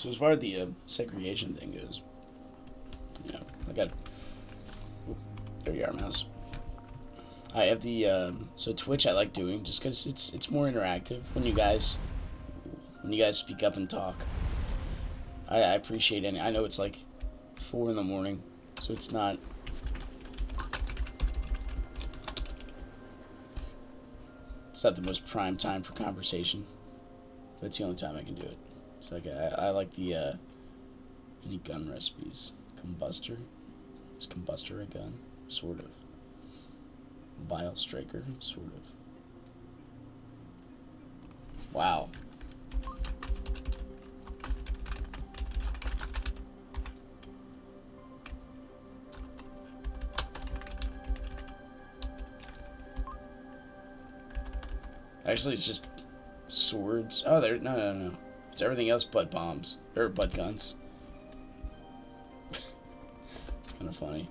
So as far as the segregation thing goes, I got. Oop, there you are, mouse. I have the so Twitch I like doing just because it's more interactive when you guys speak up and talk. I appreciate any. I know it's like 4 in the morning, so it's not the most prime time for conversation, but it's the only time I can do it. So like I like the any gun recipes. Combustor. Is combustor a gun? Sort of. Bile striker, sort of. Wow. Actually, it's just swords. Oh, there. No, no, no. It's everything else but bombs or but guns. It's kind of funny.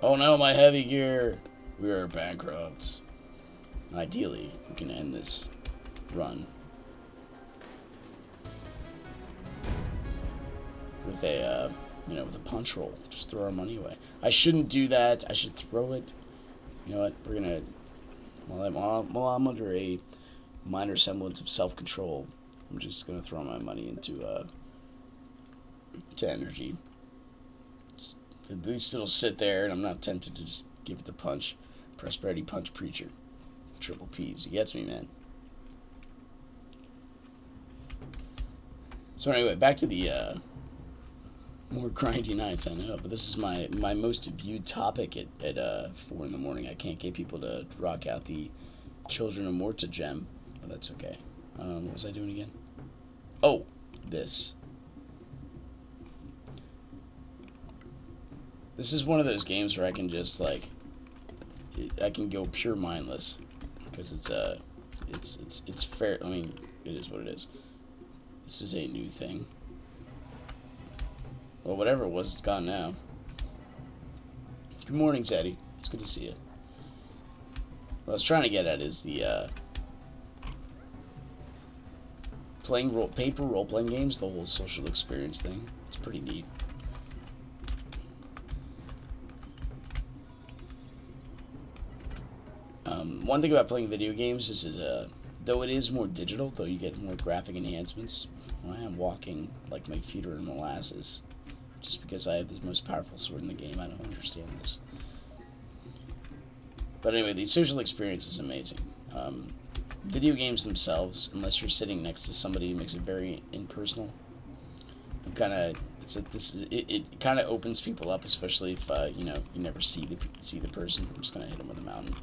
Oh no, my heavy gear. We are bankrupt. Ideally, we can end this run with a, with a punch roll. Just throw our money away. I shouldn't do that. I should throw it. You know what? We're gonna. While I'm under a minor semblance of self-control, I'm just gonna throw my money into to energy. At least it'll sit there, and I'm not tempted to just give it the punch. Prosperity Punch Preacher. Triple P's. He gets me, man. So anyway, back to the more grindy nights, I know, but this is my most viewed topic at 4 in the morning. I can't get people to rock out the Children of Morta gem, but that's okay. What was I doing again? Oh, this. This is one of those games where I can just I can go pure mindless, because it's fair. I mean, it is what it is. This is a new thing. Well, whatever it was, it's gone now. Good morning, Zeddy. It's good to see you. What I was trying to get at is the playing paper role-playing games, the whole social experience thing. It's pretty neat. One thing about playing video games is though it is more digital, though you get more graphic enhancements, I am walking like my feet are in molasses. Just because I have the most powerful sword in the game, I don't understand this. But anyway, the social experience is amazing. Video games themselves, unless you're sitting next to somebody, makes it very impersonal. You kind of, it kind of opens people up, especially if you never see the person. I'm just gonna hit them with a mountain.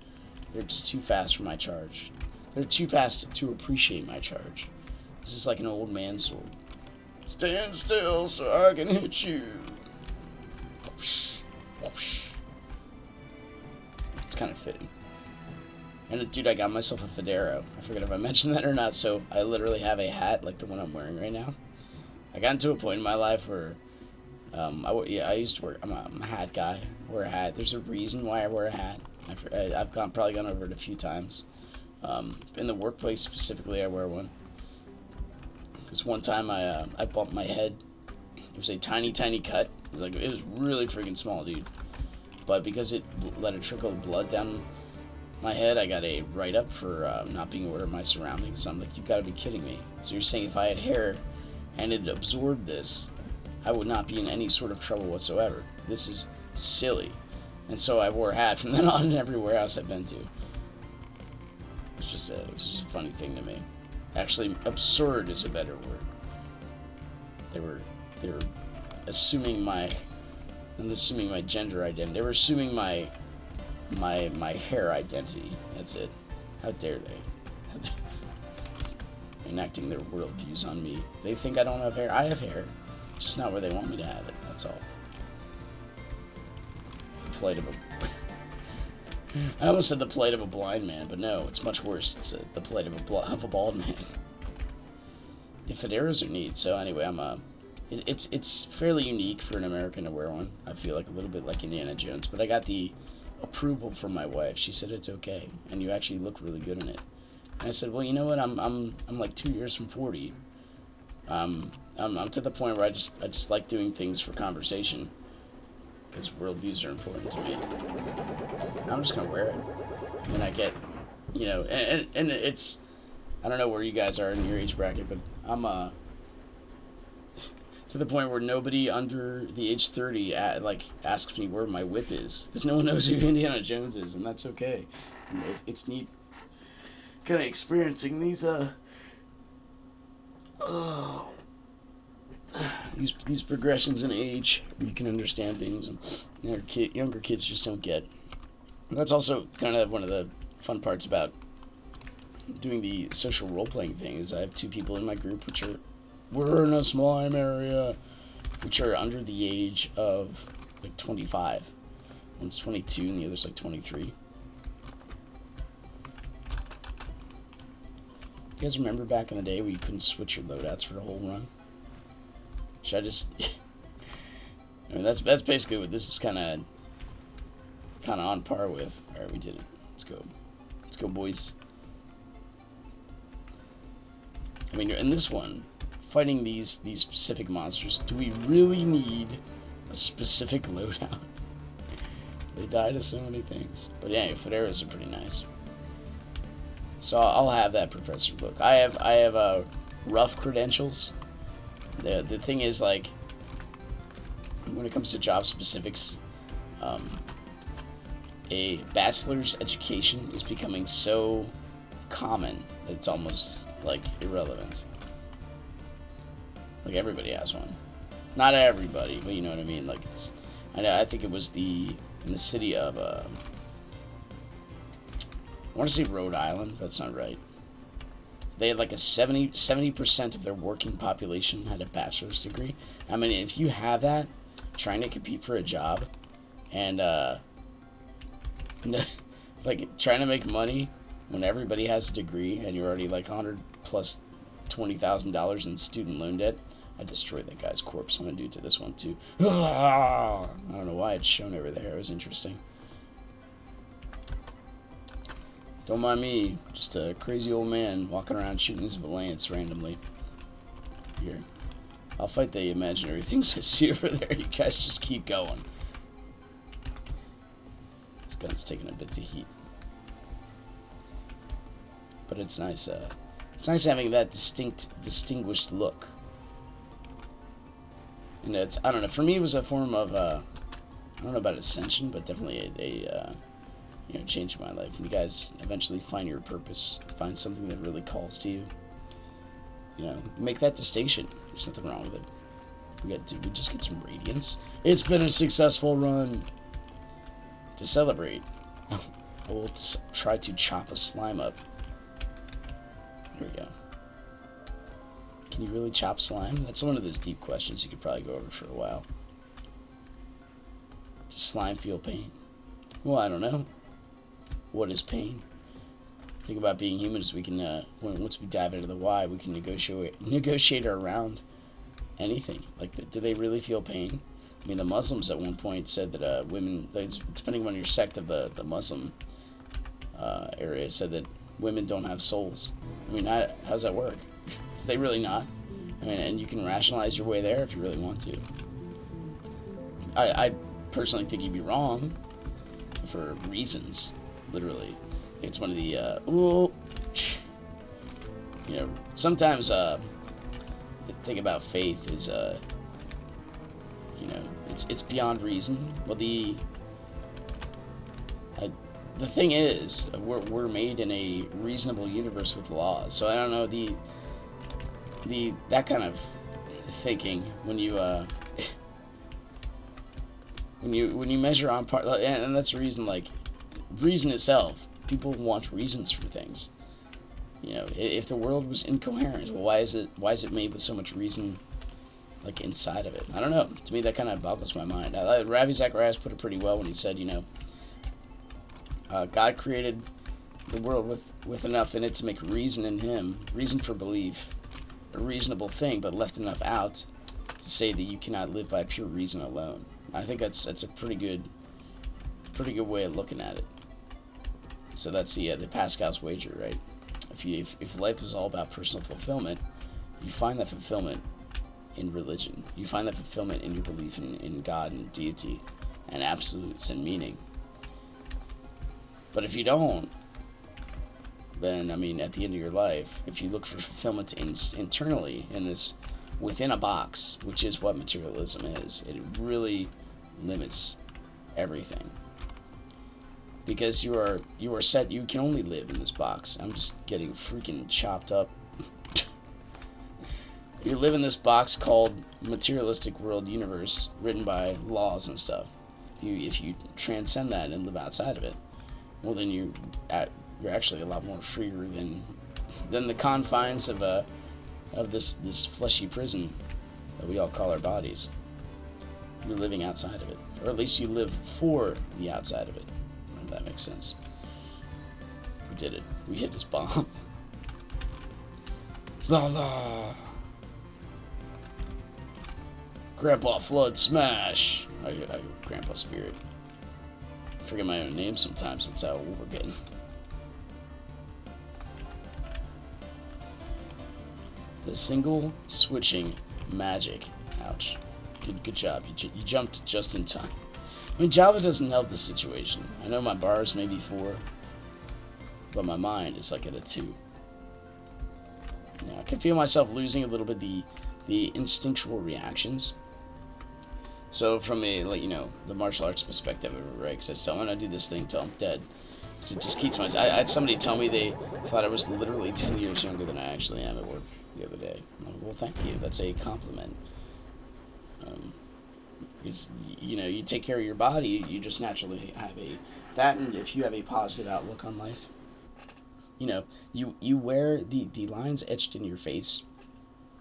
They're just too fast for my charge. They're too fast to appreciate my charge. This is like an old man's sword. Stand still so I can hit you. Whoosh, whoosh. It's kind of fitting. And dude, I got myself a Federo. I forget if I mentioned that or not. So I literally have a hat like the one I'm wearing right now. I got into a point in my life where, I used to wear. I'm a hat guy. I wear a hat. There's a reason why I wear a hat. I've probably gone over it a few times. In the workplace specifically, I wear one. Because one time I bumped my head. It was a tiny, tiny cut. It was really freaking small, dude. But because it let a trickle of blood down my head, I got a write-up for not being aware of my surroundings. So I'm like, you gotta be kidding me. So you're saying if I had hair and it absorbed this, I would not be in any sort of trouble whatsoever. This is silly. And so I wore a hat from then on in every warehouse I've been to. It was just a funny thing to me. Actually, absurd is a better word. They were assuming my gender identity. They were assuming my hair identity. That's it. How dare they? Enacting their worldviews on me. They think I don't have hair. I have hair, just not where they want me to have it. That's all. The plight of a I almost said the plight of a blind man, but no, it's much worse. It's the plight of a bald man. The Federos are neat. So anyway, it's fairly unique for an American to wear one. I feel like a little bit like Indiana Jones, but I got the approval from my wife. She said it's okay, and you actually look really good in it. And I said, well, you know what? I'm like 2 years from 40. I'm to the point where I just like doing things for conversation, because worldviews are important to me. I'm just gonna wear it, and I get, and it's, I don't know where you guys are in your age bracket, but I'm to the point where nobody under the age 30 asks me where my whip is, because no one knows who Indiana Jones is, and that's okay. And it's neat, kind of experiencing these progressions in age where you can understand things, and younger kids just don't get. And that's also kind of one of the fun parts about doing the social role playing thing. Is I have two people in my group we're in a slime area, which are under the age of like 25. One's 22 and the other's like 23. You guys remember back in the day where you couldn't switch your loadouts for a whole run? Should I just? I mean, that's basically what this is kind of on par with. All right, we did it. Let's go, boys. I mean, in this one, fighting these specific monsters, do we really need a specific loadout? They die to so many things. But yeah, fedoras are pretty nice. So I'll have that professor look. I have rough credentials. The thing is, like, when it comes to job specifics, a bachelor's education is becoming so common that it's almost like irrelevant. Like, everybody has one. Not everybody, but you know what I mean. Like, I think it was in the city of I want to say Rhode Island. That's not right. They had like a 70% of their working population had a bachelor's degree. I mean, if you have that, trying to compete for a job, and like trying to make money when everybody has a degree and you're already like 100 plus $20,000 in student loan debt, I destroyed that guy's corpse. I'm gonna do it to this one too. I don't know why it's shown over there. It was interesting. Don't mind me, just a crazy old man walking around shooting his lance randomly. Here, I'll fight the imaginary things I see over there. You guys just keep going. This gun's taking a bit to heat, but it's nice. It's nice having that distinguished look. And I don't know. For me, it was a form of I don't know about ascension, but definitely a change my life. And you guys eventually find your purpose, find something that really calls to you. Make that distinction. There's nothing wrong with it. We just get some radiance. It's been a successful run. To celebrate, I will try to chop a slime up. Here we go. Can you really chop slime? That's one of those deep questions you could probably go over for a while. Does slime feel pain? Well, I don't know. What is pain? The thing about being human is we can, once we dive into the why, we can negotiate around anything. Like, do they really feel pain? I mean, the Muslims at one point said that women, depending on your sect of the Muslim area, said that women don't have souls. I mean, how's that work? Do they really not? I mean, and you can rationalize your way there if you really want to. I personally think you'd be wrong for reasons. Literally, it's one of the sometimes the thing about faith is it's beyond reason. Well, the thing is, we're made in a reasonable universe with laws. So I don't know that kind of thinking when you when you measure on part, and that's the reason. Like, reason itself, people want reasons for things. If the world was incoherent, well, why is it made with so much reason, like, inside of it? I don't know. To me, that kind of boggles my mind. Ravi Zacharias put it pretty well when he said, God created the world with enough in it to make reason in him, reason for belief, a reasonable thing, but left enough out to say that you cannot live by pure reason alone. I think that's a pretty good way of looking at it. So that's the Pascal's wager, right? If life is all about personal fulfillment, You find that fulfillment in religion. You find that fulfillment in your belief in God and deity and absolutes and meaning. But if you don't, then, I mean, at the end of your life, if you look for fulfillment internally in this, within a box, which is what materialism is, it really limits everything. Because you are set, you can only live in this box. I'm just getting freaking chopped up. You live in this box called materialistic world universe, written by laws and stuff. If you transcend that and live outside of it, well, then you're actually a lot more freer than the confines of this fleshy prison that we all call our bodies. You're living outside of it, or at least you live for the outside of it. If that makes sense. We did it. We hit this bomb. La la. Grandpa Flood Smash. I Grandpa Spirit. I forget my own name sometimes. That's how old we're getting. The single switching magic. Ouch. Good job. You jumped just in time. I mean, Java doesn't help the situation. I know my bars may be 4, but my mind is like at a 2. Yeah, I can feel myself losing a little bit the instinctual reactions. So from a, like, you know, the martial arts perspective of it, right? Because I still want to do this thing till I'm dead. So it just keeps my... I had somebody tell me they thought I was literally 10 years younger than I actually am at work the other day. I'm like, well, thank you. That's a compliment. Because, you know, you take care of your body, you just naturally have that, and if you have a positive outlook on life, you know, you wear the lines etched in your face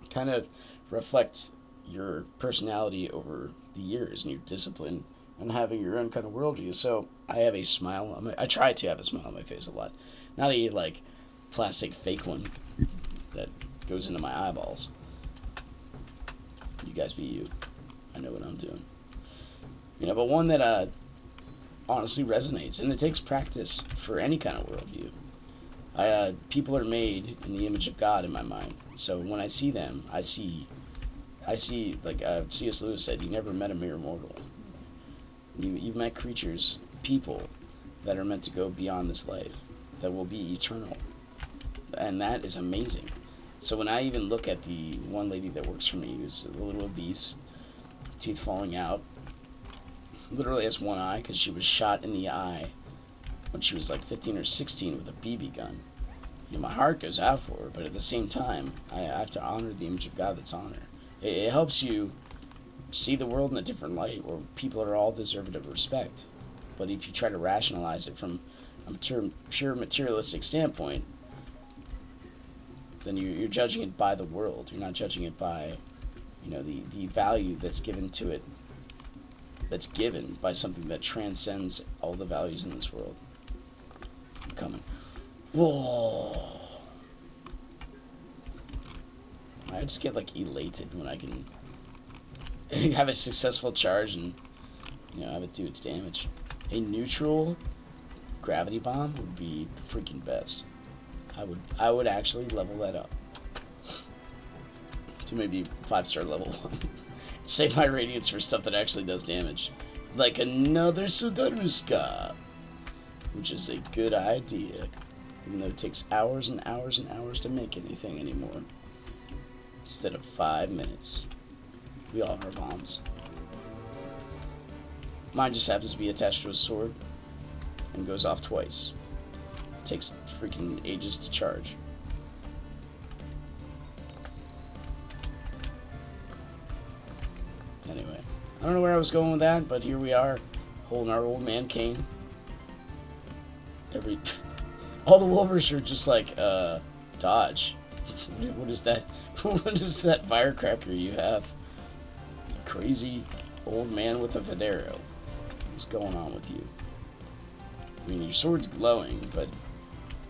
kind of reflect your personality over the years and your discipline and having your own kind of worldview. So I have a smile. I try to have a smile on my face a lot. Not a, like, plastic fake one that goes into my eyeballs. You guys be you. I know what I'm doing. You know, but one that honestly resonates, and it takes practice for any kind of worldview. People are made in the image of God in my mind. So when I see them, I see like C.S. Lewis said, you never met a mere mortal. You've met creatures, people, that are meant to go beyond this life, that will be eternal. And that is amazing. So when I even look at the one lady that works for me, who's a little obese, teeth falling out, literally has one eye because she was shot in the eye when she was like 15 or 16 with a BB gun. You know, my heart goes out for her, but at the same time, I have to honor the image of God that's on her. It helps you see the world in a different light, where people are all deserving of respect. But if you try to rationalize it from a pure materialistic standpoint, then you're judging it by the world. You're not judging it by, you know, the value that's given to it, that's given by something that transcends all the values in this world. I'm coming. Whoa! I just get, like, elated when I can have a successful charge and, you know, have it do its damage. A neutral gravity bomb would be the freaking best. I would actually level that up to maybe 5-star level 1. Save my radiance for stuff that actually does damage. Like another Sudaruska, which is a good idea, even though it takes hours and hours and hours to make anything anymore. Instead of 5 minutes. We all have our bombs. Mine just happens to be attached to a sword and goes off twice. It takes freaking ages to charge. Anyway, I don't know where I was going with that, but here we are, holding our old man cane. All the wolvers are just like, dodge. What is that? What is that firecracker you have? You crazy old man with a Federo. What's going on with you? I mean, your sword's glowing, but,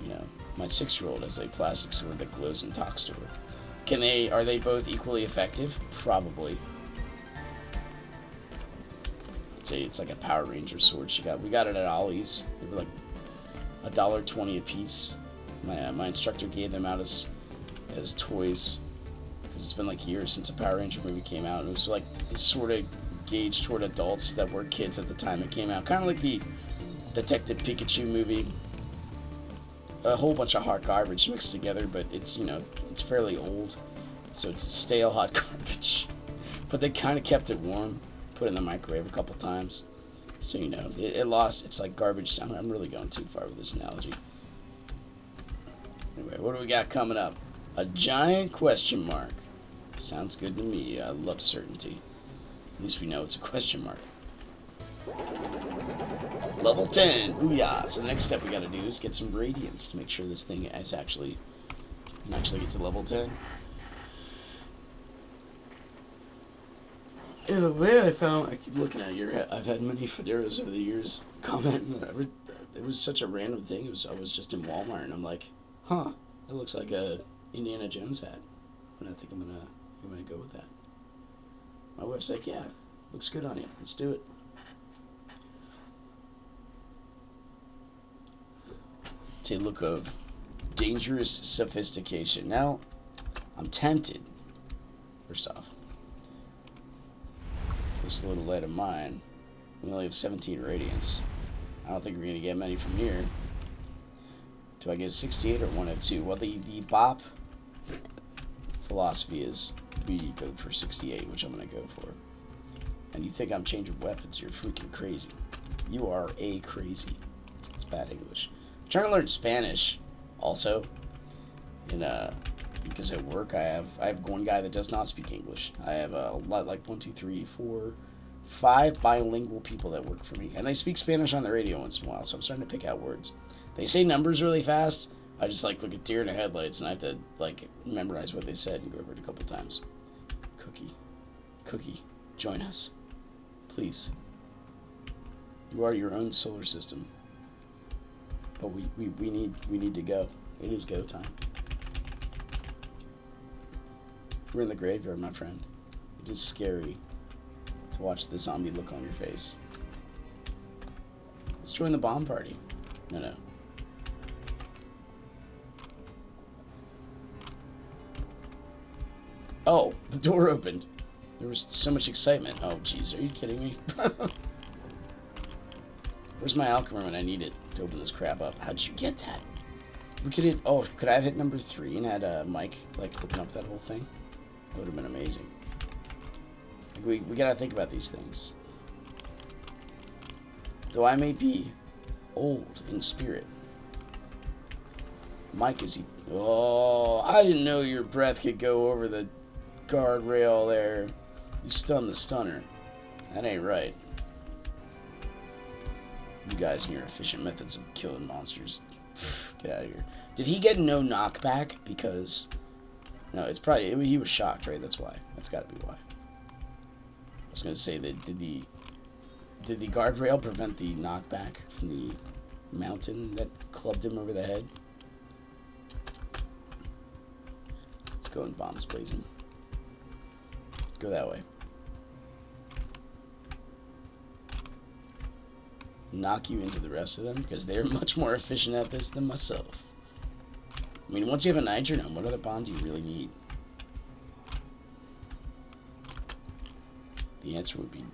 you know, my 6-year-old has a plastic sword that glows and talks to her. Are they both equally effective? Probably. It's like a Power Ranger sword we got it at Ollie's. They were like $1.20 a piece. My instructor gave them out as toys. because it's been like years since a Power Ranger movie came out, and it was like sort of gauged toward adults that were kids at the time it came out, kind of like the Detective Pikachu movie. A whole bunch of hot garbage mixed together, but it's, you know, it's fairly old, so it's stale hot garbage. But they kind of kept it warm, put it in the microwave a couple times, so you know, it lost its like garbage sound. I'm really going too far with this analogy. Anyway, what do we got coming up? A giant question mark. Sounds good to me. I love certainty. At least we know it's a question mark. Level 10. Booyah. So the next step we gotta do is get some radiance to make sure this thing is actually can actually get to level 10. Yeah, way I keep looking at your head. I've had many fedoras over the years. Comment. It was such a random thing. I was just in Walmart and I'm like, huh, that looks like a Indiana Jones hat. And I think I'm gonna go with that. My wife's like, yeah, looks good on you. Let's do it. It's a look of dangerous sophistication. Now, I'm tempted. First off, this little light of mine, we only have 17 radiance. I don't think we're going to get many from here. Do I get a 68 or 102? Well, the BOP philosophy is we go for 68, which I'm going to go for. And you think I'm changing weapons, you're freaking crazy. You are a crazy. It's bad English. I'm trying to learn Spanish also. Because at work I have one guy that does not speak English. I have a lot, like 1, 2, 3, 4, 5 bilingual people that work for me, and they speak Spanish on the radio once in a while. So I'm starting to pick out words. They say numbers really fast. I just like look at deer in the headlights, and I have to like memorize what they said and go over it a couple times. Cookie, join us, please. You are your own solar system, but we need to go. It is go time. We're in the graveyard, my friend. It is scary to watch the zombie look on your face. Let's join the bomb party. No. Oh, the door opened. There was so much excitement. Oh, jeez, are you kidding me? Where's my alchemy when I need it to open this crap up? How'd you get that? Could I have hit number 3 and had Mike, like, open up that whole thing? That would have been amazing. Like, we gotta think about these things. Though I may be old in spirit, Mike is... Oh, I didn't know your breath could go over the guardrail there. You stunned the stunner. That ain't right. You guys and your efficient methods of killing monsters. Get out of here. Did he get no knockback? Because... No, it's probably... He was shocked, right? That's why. That's gotta be why. I was gonna say that... Did the guardrail prevent the knockback from the mountain that clubbed him over the head? Let's go and bombs blazing. Go that way. Knock you into the rest of them, because they're much more efficient at this than myself. I mean, once you have a nitronome, what other bomb do you really need? The answer would be,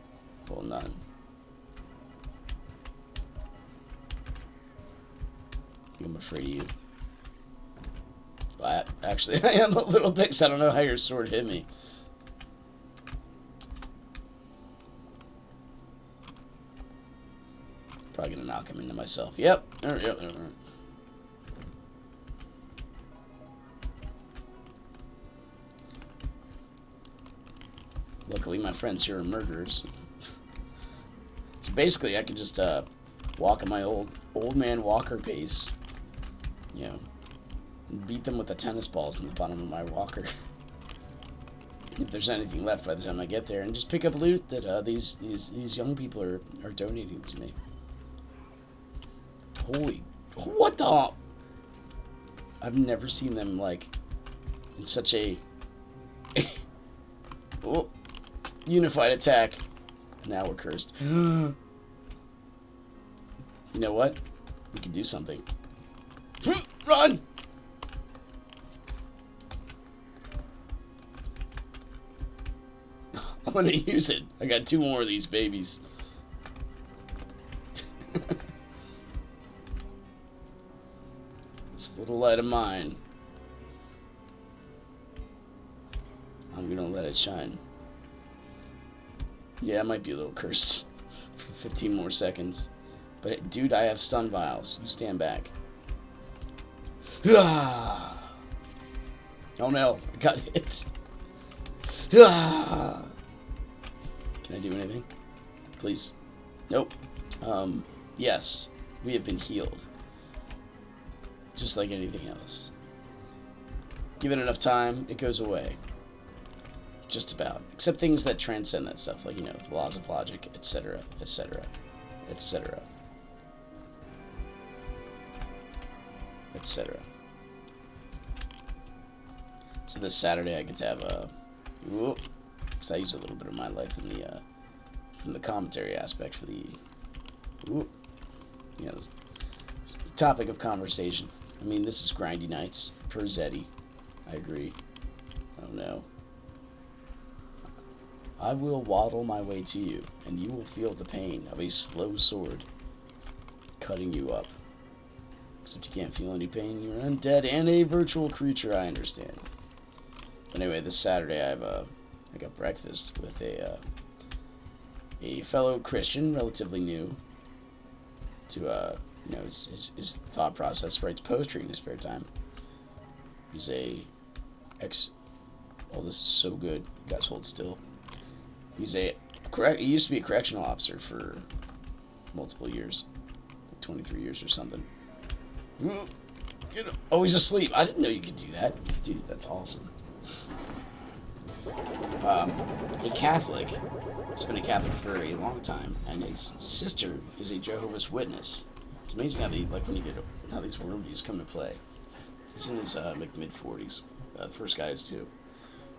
well, none. I'm afraid of you. But actually, I am a little bit, because I don't know how your sword hit me. Probably gonna knock him into myself. Yep. Yep. Luckily, my friends here are murderers. So basically, I could just walk at my old man walker pace. You know, and beat them with the tennis balls in the bottom of my walker. If there's anything left by the time I get there, and just pick up loot that these young people are donating to me. Holy, what the? I've never seen them like in such a oh, unified attack. Now we're cursed. You know what? We can do something. Run! I'm gonna use it. I got 2 more of these babies. This little light of mine. I'm gonna let it shine. Yeah, it might be a little cursed for 15 more seconds. But, dude, I have stun vials. You stand back. Oh no, I got hit. Can I do anything? Please. Nope. Yes, we have been healed. Just like anything else. Given enough time, it goes away. Just about. Except things that transcend that stuff, like, you know, the laws of logic, etc., etc., etc., etc. So this Saturday I get to have a... because I use a little bit of my life in the, from the commentary aspect for the... yeah, this topic of conversation. I mean, this is grindy nights, per Zeddy. I agree. Oh no. I will waddle my way to you, and you will feel the pain of a slow sword cutting you up. Except you can't feel any pain. You're undead and a virtual creature, I understand. But anyway, this Saturday I got breakfast with a fellow Christian, relatively new to you know, his thought process. Writes poetry in his spare time. He's a oh, this is so good. You guys hold still. He used to be a correctional officer for multiple years, like 23 years or something. Oh, he's asleep. I didn't know you could do that. Dude, that's awesome. A Catholic. He's been a Catholic for a long time, and his sister is a Jehovah's Witness. It's amazing how how these worldviews come to play. He's in his like mid-40s. The first guy is too.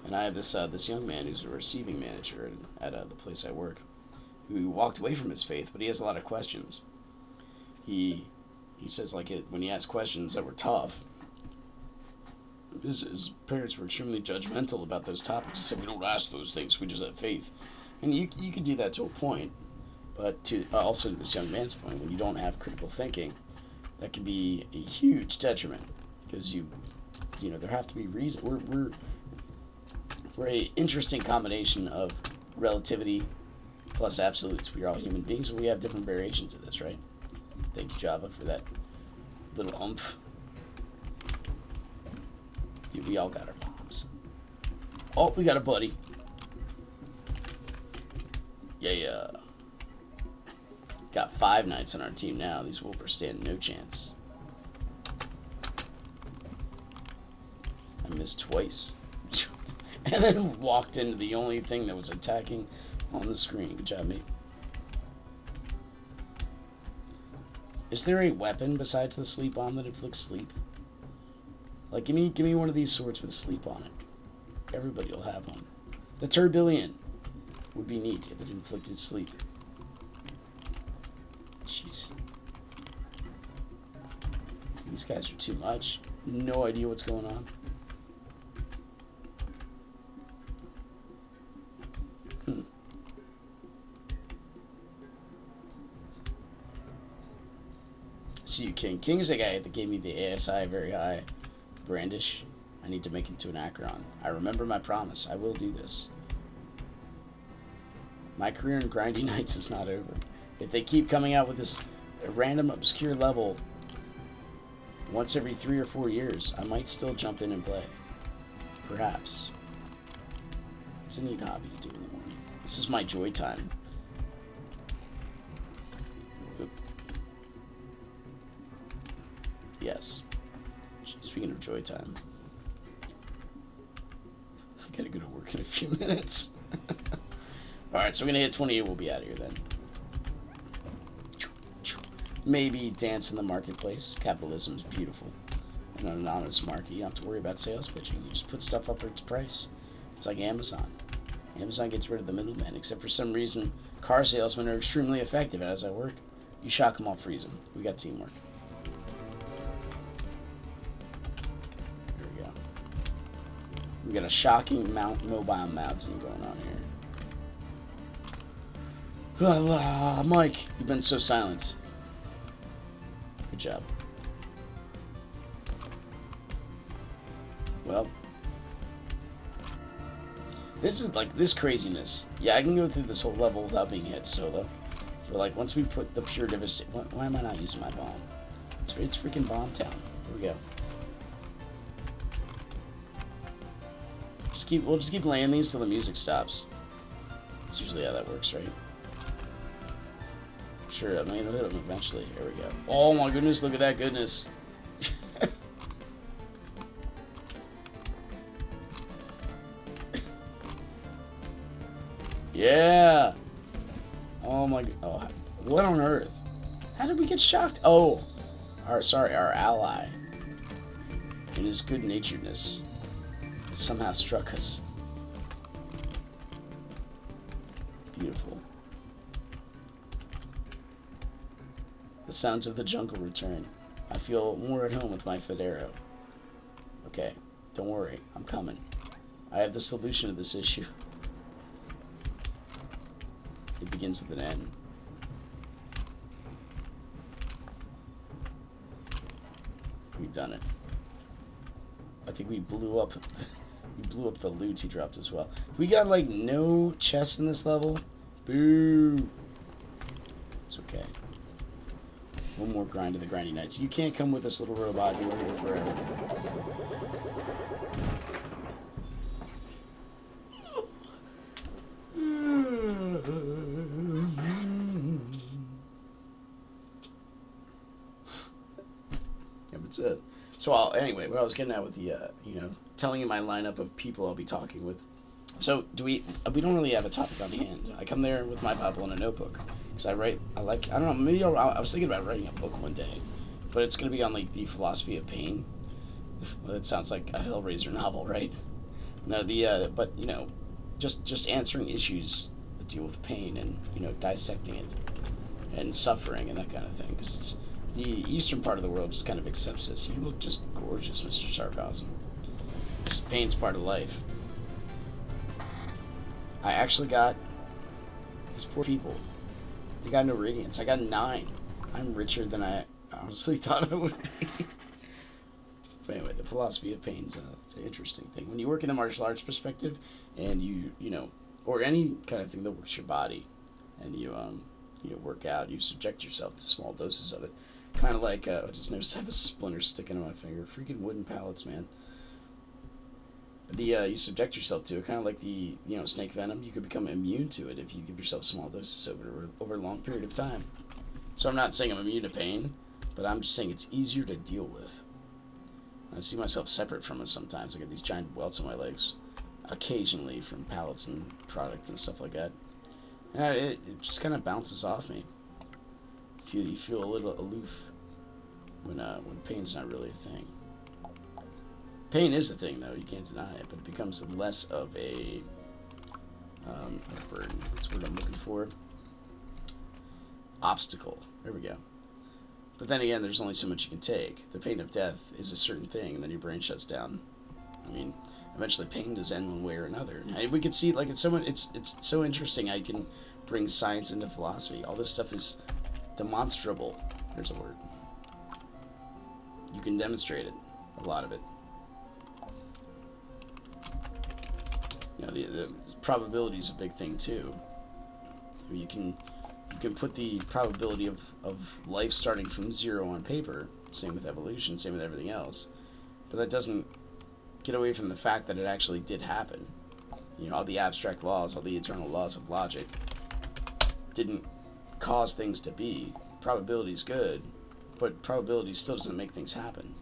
And I have this young man who's a receiving manager at the place I work, who walked away from his faith, but he has a lot of questions. He says, like, when he asked questions that were tough, his parents were extremely judgmental about those topics. He said, we don't ask those things, we just have faith. And you can do that to a point, but to also to this young man's point, when you don't have critical thinking, that can be a huge detriment, because you know, there have to be reason. We're a interesting combination of relativity plus absolutes. We are all human beings, but we have different variations of this, right? Thank you, Java, for that little oomph. Dude, we all got our bombs. Oh, we got a buddy. Yeah. Got 5 knights on our team now. These wolves stand no chance. I missed twice. And then walked into the only thing that was attacking on the screen. Good job, mate. Is there a weapon besides the sleep bomb that inflicts sleep? Like, give me one of these swords with sleep on it. Everybody will have one. The Turbillion would be neat if it inflicted sleep. Jeez. These guys are too much. No idea what's going on. See you, King. King's the guy that gave me the ASI very high brandish. I need to make it to an Acheron. I remember my promise. I will do this. My career in Grindy Nights is not over. If they keep coming out with this random obscure level once every 3 or 4 years, I might still jump in and play. Perhaps. It's a neat hobby to do in the morning. This is my joy time. Yes. Speaking of joy time, I gotta go to work in a few minutes. Alright, so we're gonna hit 28, we'll be out of here then. Maybe dance in the marketplace. Capitalism is beautiful. In an anonymous market, you don't have to worry about sales pitching. You just put stuff up for its price. It's like Amazon. Amazon gets rid of the middleman, except for some reason car salesmen are extremely effective as I work. You shock them, I'll freeze them. We got teamwork. We got a shocking mobile mountain going on here. Mike, you've been so silent. Good job. Well, this is like this craziness. Yeah, I can go through this whole level without being hit solo. But like once we put the pure devastation, why am I not using my bomb? It's freaking bomb town. Here we go. We'll just keep laying these till the music stops. That's usually how that works, right? Sure, I mean, it'll hit them eventually. Here we go. Oh my goodness, look at that goodness. Yeah. Oh my. Oh, what on earth? How did we get shocked? Oh, our ally, in his good-naturedness, somehow struck us. Beautiful. The sounds of the jungle return. I feel more at home with my Federo. Okay, don't worry, I'm coming. I have the solution to this issue. It begins with an N. We've done it. I think we blew up the loot he dropped as well. We got like no chests in this level. Boo. It's okay. One more grind of the Grindy Nights. You can't come with us, little robot. You are here forever. Yeah, that's it. So anyway, what I was getting at with the, telling you my lineup of people I'll be talking with. So we don't really have a topic on hand. I come there with my Bible and a notebook. Because I don't know, maybe I was thinking about writing a book one day. But it's going to be on, like, the philosophy of pain. Well, that sounds like a Hellraiser novel, right? No, but, just answering issues that deal with pain and, dissecting it. And suffering and that kind of thing. Because it's the eastern part of the world just kind of accepts this. You look just gorgeous, Mr. Sarcasm. Pain's part of life. I actually got these poor people. They got no radiance. I got 9. I'm richer than I honestly thought I would be. But anyway, the philosophy of pain's it's an interesting thing. When you work in the martial arts perspective, and you or any kind of thing that works your body, and you work out, you subject yourself to small doses of it. Kind of like I just noticed I have a splinter sticking in my finger. Freaking wooden pallets, man. You subject yourself to it, kind of like the snake venom. You could become immune to it if you give yourself small doses over a long period of time. So I'm not saying I'm immune to pain, but I'm just saying it's easier to deal with. I see myself separate from it sometimes. I get these giant welts on my legs, occasionally from pallets and product and stuff like that. And it just kind of bounces off me. You feel a little aloof when pain's not really a thing. Pain is a thing, though. You can't deny it, but it becomes less of a burden. That's what I'm looking for. Obstacle. There we go. But then again, there's only so much you can take. The pain of death is a certain thing, and then your brain shuts down. I mean, eventually pain does end one way or another. And we could see, like, it's so interesting how you can bring science into philosophy. All this stuff is demonstrable. There's a word. You can demonstrate it. A lot of it. The probability is a big thing too. You can put the probability of life starting from 0 on paper. Same with evolution. Same with everything else. But that doesn't get away from the fact that it actually did happen. All the abstract laws, all the eternal laws of logic didn't cause things to be. Probability is good, but probability still doesn't make things happen.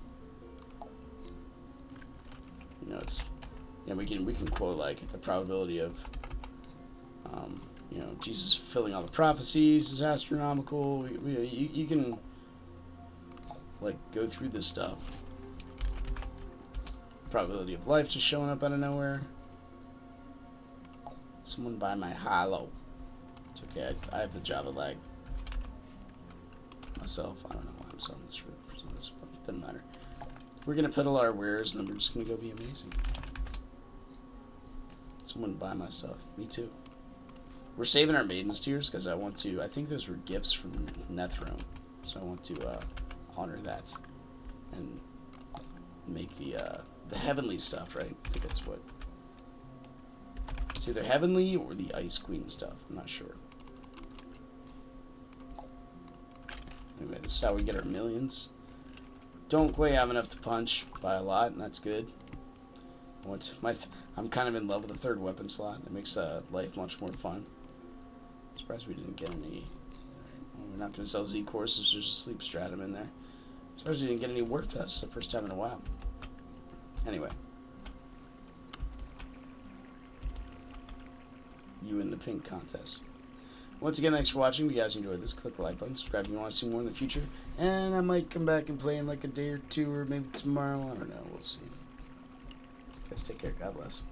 We can quote like the probability of Jesus fulfilling all the prophecies is astronomical. You can like go through this stuff. Probability of life just showing up out of nowhere. Someone buy my Halo. It's okay. I have the Java lag myself. I don't know why I'm selling this for this. Doesn't matter. We're gonna peddle our wares and then we're just gonna go be amazing. Someone buy my stuff. Me too. We're saving our Maiden's Tears because I want to. I think those were gifts from Nethrome, so I want to honor that and make the heavenly stuff. Right? I think that's what. It's either heavenly or the Ice Queen stuff. I'm not sure. Anyway, this is how we get our millions. Don't quite have enough to punch by a lot, and that's good. I'm kind of in love with the third weapon slot. It makes life much more fun. Surprised we didn't get any. Well, we're not going to sell Z courses. There's a sleep stratum in there. Surprised we didn't get any work tests the first time in a while. Anyway. You in the pink contest. Once again, thanks for watching. If you guys enjoyed this, click the like button, subscribe if you want to see more in the future, and I might come back and play in like a day or two, or maybe tomorrow. I don't know. We'll see. You guys take care. God bless.